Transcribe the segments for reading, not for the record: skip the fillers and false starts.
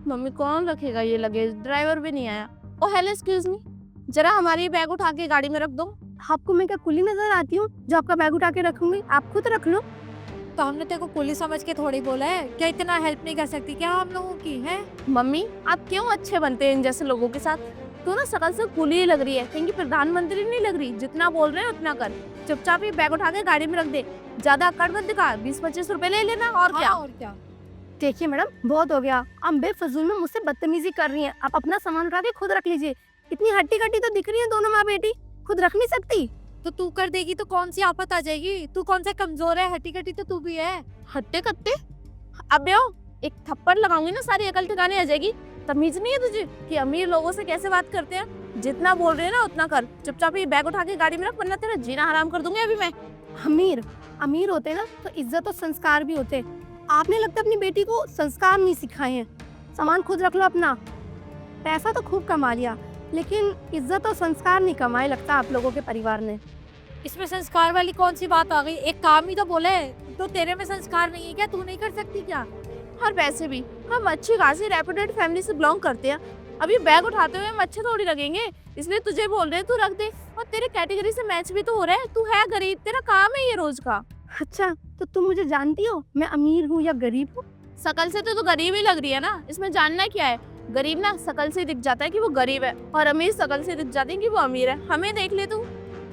Mummy कौन रखेगा ये लगेज, ड्राइवर भी नहीं आया। ओ हेलो एक्सक्यूज मी, जरा हमारी बैग उठा के गाड़ी में रख दो। आपको मैं क्या कुली नजर आती हूँ जो आपका बैग उठा के रखूंगी? आप खुद रख लो। तो हमने तेरे को पुलिस समझ के थोड़ी बोला है, क्या इतना हेल्प नहीं कर सकती क्या हम लोगों की है? मम्मी आप क्यों अच्छे बनते हैं इन जैसे लोगों के साथ? तू ना शकल से कुली ही लग रही है, कहीं की प्रधानमंत्री नहीं लग रही। जितना बोल रहे हैं उतना कर, चुपचाप ही बैग उठा के गाड़ी में रख दे। ज्यादा अकड़ मत दिखा, 20-25 रुपए ले लेना और क्या। और क्या? देखिए मैडम, बहुत हो गया। आप बेफजूल में मुझसे बदतमीजी कर रही हैं। आप अपना सामान उठा के खुद रख लीजिए। इतनी हट्टी कट्टी तो दिख रही है दोनों माँ बेटी, खुद रख नहीं सकती? तो तू कर देगी तो कौन सी आफत आ जाएगी? तू कौन सा कमजोर है? हट्टी कट्टी तो तू भी है। हट्टे कट्टे अबे ओ, एक थप्पड़ लगाऊंगी ना सारी अकल ठिकाने आ जाएगी। तमीज नहीं है तुझे कि अमीर लोगों से कैसे बात करते हैं? जितना बोल रहे हैं ना उतना कर, चुपचाप ही बैग उठा के गाड़ी में रख, वरना तेरा जीना हराम कर दूंगी अभी मैं। अमीर अमीर होते ना तो इज्जत और संस्कार भी होते। आपने लगता है अपनी बेटी को संस्कार नहीं सिखाए हैं। सामान खुद रख लो अपना। पैसा तो खूब कमा लिया, लेकिन इज्जत और संस्कार नहीं कमाए लगता आप लोगों के परिवार ने। इसमें संस्कार वाली कौन सी बात आ गई? एक काम ही तो बोले, तो तेरे में संस्कार नहीं है क्या? तू नहीं कर सकती क्या? और वैसे भी हम अच्छी खासी रेपुटेड फैमिली से बिलोंग करते हैं। अभी बैग उठाते हुए हम अच्छे थोड़ी लगेंगे, इसलिए तुझे बोल रहे हैं तू रख दे। और तेरे कैटेगरी से मैच भी तो हो रहा है। तू है गरीब, तेरा काम है ये रोज का। अच्छा, तो तुम मुझे जानती हो मैं अमीर हूँ या गरीब हूँ? शकल से तो तू गरीब ही लग रही है ना, इसमें जानना क्या है? गरीब ना शकल से दिख जाता है कि वो गरीब है, और अमीर शकल से दिख जाते हैं कि वो अमीर है। हमें देख ले तू।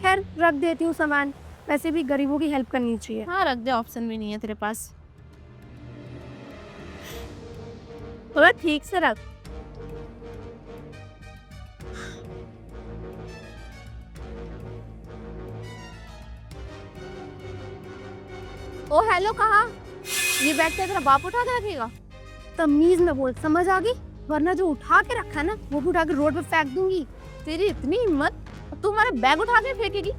खैर रख देती हूँ सामान, वैसे भी गरीबों की हेल्प करनी चाहिए। हाँ रख दे, ऑप्शन भी नहीं है तेरे पास। थोड़ा ठीक से रख। ओ हेलो, कहाँ? ये बैग क्या तेरा बाप उठा के रखेगा? तमीज में बोल, समझ आ गई? वरना जो उठा के रखा है ना वो भी उठा के रोड पे फेंक दूंगी। तेरी इतनी हिम्मत, तू हमारा बैग उठा के फेंकेगी?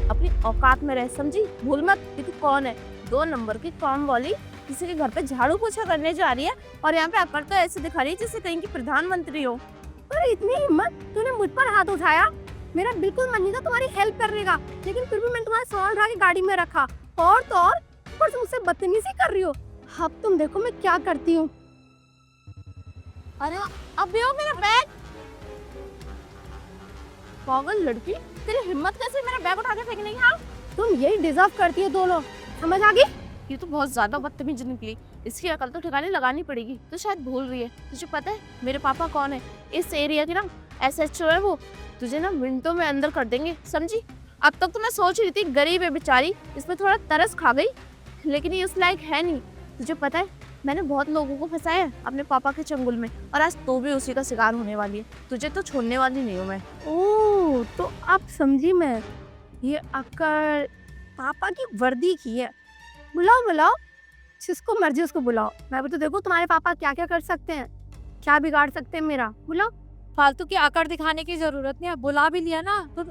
अपनी औकात में रह, समझी? भूल मत कि तू कौन है। 2 नंबर की काम वाली किसी के घर पे झाड़ू पोछा करने जा रही है, और यहाँ पे आकर तो ऐसे दिखा रही है जैसे कहीं की प्रधानमंत्री हो। अरे इतनी हिम्मत, तूने मुझ पर हाथ उठाया। मेरा बिल्कुल मन नहीं था तुम्हारी हेल्प करने का, लेकिन फिर भी मैंने तुम्हारा सामान उठा के गाड़ी में रखा। और तो और ऊपर से मुझसे बदतमीजी कर रही हो। अब तुम देखो मैं क्या करती हूँ। अरे अबे ओ मेरा बैग! पागल लड़की, तेरी हिम्मत कैसे मेरा बैग उठा के फेंकने की? हाँ तुम यही डिजर्व करती हो दोनों, समझ आ गई? ये तो बहुत ज्यादा बदतमीज निकली। इसकी अकल तो ठिकाने लगानी पड़ेगी। तो शायद भूल रही है, तुझे पता है मेरे पापा कौन है? इस एरिया की ना SHO है वो। तुझे ना मिनटों में अंदर कर देंगे, समझी? अब तक तो मैं सोच रही थी गरीब है बेचारी, इसमें थोड़ा तरस खा गई, लेकिन ये उस लायक है नहीं। तुझे पता है मैंने बहुत लोगों को फंसाया है अपने पापा के चंगुल में, और आज तो भी उसी का शिकार होने वाली है। तुझे तो छोड़ने वाली नहीं हूँ मैं। ओह, तो अब समझी मैं। ये अक्कड़ पापा की वर्दी की है। बुलाओ बुलाओ, जिसको मर्जी उसको बुलाओ। मैं भी तो देखो तुम्हारे पापा क्या क्या कर सकते हैं, क्या बिगाड़ सकते हैं मेरा। बुलाओ। फालतू की आकड़ दिखाने की जरूरत नहीं है। बुला भी लिया ना तो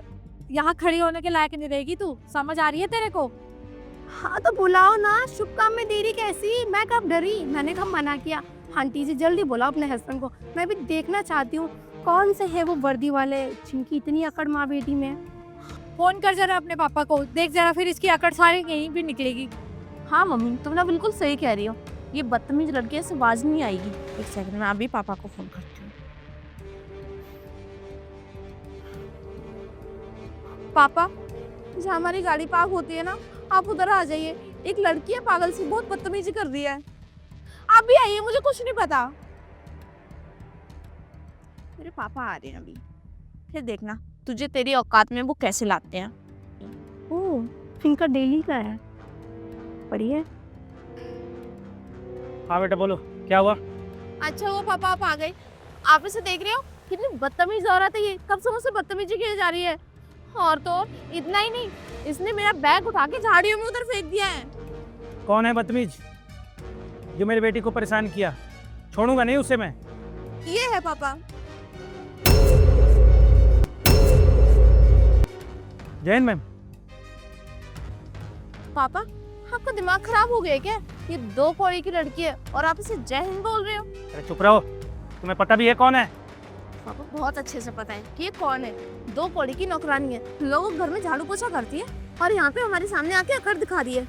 यहाँ खड़ी होने के लायक नहीं रहेगी तू। समझ आ रही है तेरे को? हाँ तो बुलाओ ना, शुभ काम में देरी कैसी? मैं कब डरी? मैंने कब मना किया? आंटी जी जल्दी बुलाओ अपने हस्बैंड को। मैं भी देखना चाहती हूँ कौन से है वो वर्दी वाले जिनकी इतनी अकड़ माँ बेटी में। फोन कर जरा अपने पापा को, देख जरा फिर इसकी आकड़ सारी कहीं भी निकलेगी। हाँ मम्मी, तुम ना बिल्कुल सही कह रही हो। ये बदतमीज लड़की से बाज नहीं आएगी। एक सेकंड में अभी पापा को फोन करती हूँ। पापा, जहाँ हमारी गाड़ी पार्क होती है ना, आप उधर आ जाइए। एक लड़की है पागल सी, बहुत बदतमीजी कर रही है। आप भी आइए, मुझे कुछ नहीं पता। मेरे पापा आ रहे हैं अभी, फिर देखना तुझे तेरी औकात में वो कैसे लाते हैं। ओह, इनका डेली का है। बढ़िया। हाँ बेटा बोलो, क्या हुआ? अच्छा वो पापा आप आ गए। आप इसे देख रहे हो, कितनी बदतमीज औरत है ये। कब से मुझसे बदतमीजी की जा रही है। और तो और इतना ही नहीं, इसने मेरा बैग उठा के झाड़ियों में उधर फेंक दिया है। कौन है बदतमीज जो मेरी बेटी को परेशान किया? छोड़ूंगा नहीं उसे मैं। ये है पापा। जैन मैम। पापा आपका दिमाग खराब हो गया है क्या? ये 2 कौड़ी की लड़की है और आप इसे जय हिंद बोल रहे हो? अरे चुप रहो, तुम्हें पता भी है कौन है? पापा बहुत अच्छे से पता है कि ये कौन है। 2 कौड़ी की नौकरानी है, लोगों के घर में झाड़ू पोछा करती है, और यहाँ पे हमारे सामने आके अकड़ दिखा रही है।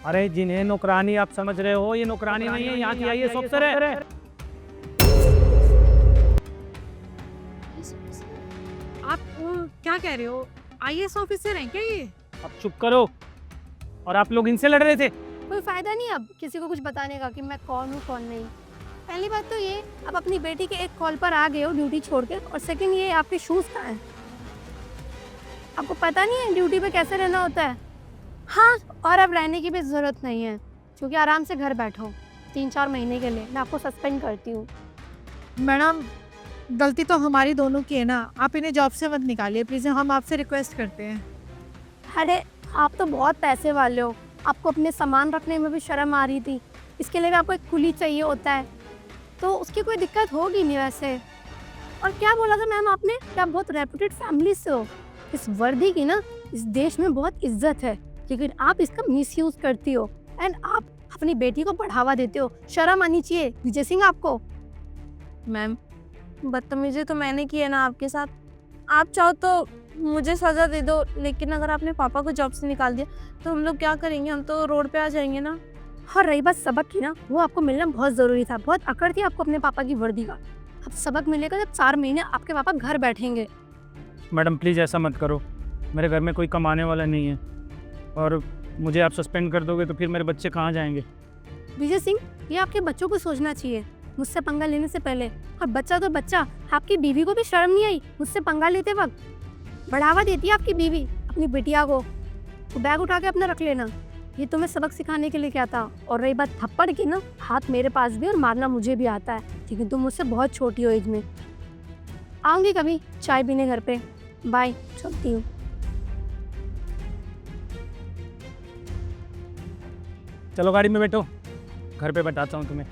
अरे जिन्हें नौकरानी आप समझ रहे हो, ये नौकरानी नहीं है, यहाँ की आईएएस ऑफिसर है। आप क्या कह रहे हो? आईएएस ऑफिसर हैं क्या ये? अब चुप करो। और आप लोग इनसे लड़ रहे थे? कोई फायदा नहीं अब किसी को कुछ बताने का कि मैं कौन हूँ कौन नहीं। पहली बात तो ये, आप अपनी बेटी के एक कॉल पर आ गए हो ड्यूटी छोड़ के, और सेकंड ये आपके शूज़ कहाँ हैं? आपको पता नहीं है ड्यूटी पे कैसे रहना होता है? हाँ, और अब रहने की भी ज़रूरत नहीं है, क्योंकि आराम से घर बैठो 3-4 महीने के लिए। मैं आपको सस्पेंड करती हूँ। मैडम, गलती तो हमारी दोनों की है ना, आप इन्हें जॉब से मत निकालिए प्लीज़, हम आपसे रिक्वेस्ट करते हैं। अरे आप तो बहुत पैसे वाले हो, आपको अपने सामान रखने में भी शर्म आ रही थी, इसके लिए भी आपको एक कुली चाहिए होता है, तो उसकी कोई दिक्कत होगी नहीं वैसे। और क्या बोला था मैम आपने कि आप बहुत रेपुटेड फैमिली से हो? इस वर्दी की ना इस देश में बहुत इज्जत है, लेकिन आप इसका मिसयूज करती हो एंड आप अपनी बेटी को बढ़ावा देते हो। शर्म आनी चाहिए विजय सिंह आपको। मैम, बदतमीजी तो मैंने की है ना आपके साथ। आप चाहो तो मुझे सज़ा दे दो, लेकिन अगर आपने पापा को जॉब से निकाल दिया तो हम लोग क्या करेंगे? हम तो रोड पे आ जाएंगे ना। और रही बात सबक की ना, वो आपको मिलना बहुत ज़रूरी था। बहुत अकड़ थी आपको अपने पापा की वर्दी का। अब सबक मिलेगा जब 4 महीने आपके पापा घर बैठेंगे। मैडम प्लीज़ ऐसा मत करो, मेरे घर में कोई कमाने वाला नहीं है, और मुझे आप सस्पेंड कर दोगे तो फिर मेरे बच्चे कहाँ जाएंगे? विजय सिंह, ये आपके बच्चों को सोचना चाहिए मुझसे पंगा लेने से पहले। और बच्चा तो बच्चा, आपकी बीवी को भी शर्म नहीं आई मुझसे पंगा लेते वक्त? बढ़ावा देती है आपकी बीवी अपनी बिटिया को। तो बैग उठा के अपना रख लेना। ये तुम्हें सबक सिखाने के लिए क्या था? और रही बात थप्पड़ की ना, हाथ मेरे पास भी और मारना मुझे भी आता है, लेकिन तुम मुझसे बहुत छोटी हो एज में। आऊँगी कभी चाय पीने घर पे। बाय, चलती हूँ। चलो गाड़ी में बैठो, घर पे बताता हूँ तुम्हें।